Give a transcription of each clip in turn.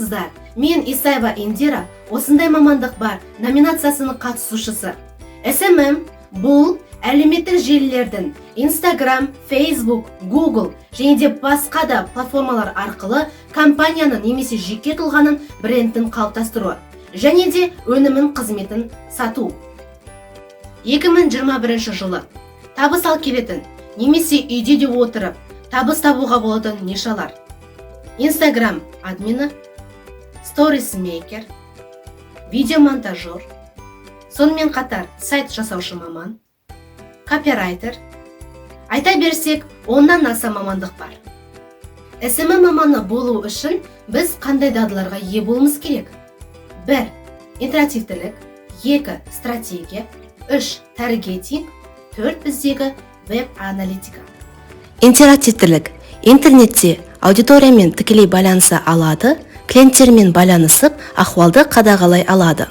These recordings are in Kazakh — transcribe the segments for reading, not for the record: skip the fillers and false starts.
Саламатсыздар. Мен Исаева Индира, осындай мамандық бар номинациясының қатысушысы. SMM бұл әлеуметтік желілердің Instagram, Facebook, Google және де басқа да платформалар арқылы компанияны немесе жеке тұлғаның брендін қалыптастыру және де өнімін қызметін сату. 2021 жылы табыс ал келетін немесе үйде де отырып табыс табуға болатын нишалар: Instagram админы, Stories Maker, видеомонтажер, сонымен қатар сайт жасаушы маман, копирайтер. Айта берсек, оннан аса мамандық бар. SMM маманы болу үшін біз қандай дағдыларға ие болуымыз керек? 1. Интерактивтілік, 2. Стратегия, 3. Таргетинг, 4. Біздегі веб-аналитика. Интерактивтілік. Интернетте аудиториямен тікелей байланыса алады, клиенттермен байланысып, ахуалды қадағалай алады.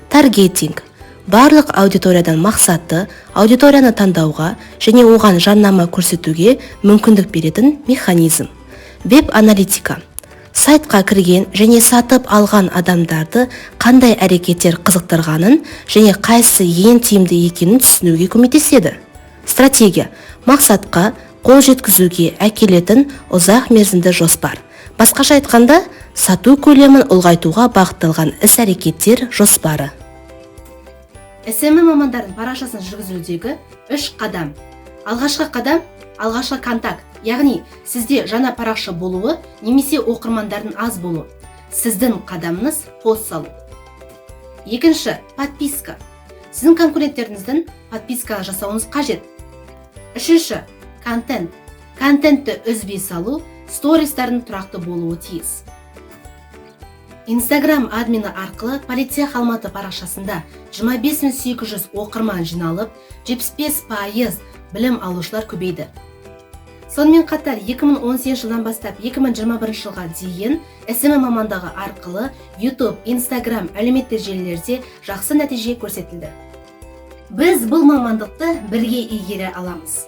Таргетинг. Барлық аудиториядан мақсатты аудиторияны таңдауға және оған жарнама көрсетуге мүмкіндік беретін механизм. Веб-аналитика. Сайтқа кірген және сатып алған адамдарды қандай әрекеттер қызықтырғанын және қайсысы ең тиімді екенін түсінуге көмектеседі. Стратегия. Мақсатқа қол жеткізуге әкелетін ұзақ мерзімді жоспар. Басқаша айтқанда, сату көлемін ұлғайтуға бағытталған іс-әрекеттер жоспары. SMM мамандардың парақшасын жүргізудегі 3 қадам. Алғашқы қадам – алғашқы контакт, яғни сізде жаңа парақша болуы немесе оқырмандардың аз болуы. Сіздің қадамыңыз пост салу. Екінші – подписка. Сіздің конкуренттеріңіздің подписка жасауыңыз қажет. Үшінші – контент. Контентті үзбей салу, стористардың тұрақты болуы тиіс. Instagram админы арқылы полиция Алматы парақшасында 25800 оқырман жиналып, 75% білім алушылар көбейді. Сонымен қатар 2018 жылдан бастап 2021 жылға дейін SMM мамандығы арқылы YouTube, Instagram әлеуметтік желілерде жақсы нәтиже көрсетілді. Біз бұл мамандықты бірге игере аламыз.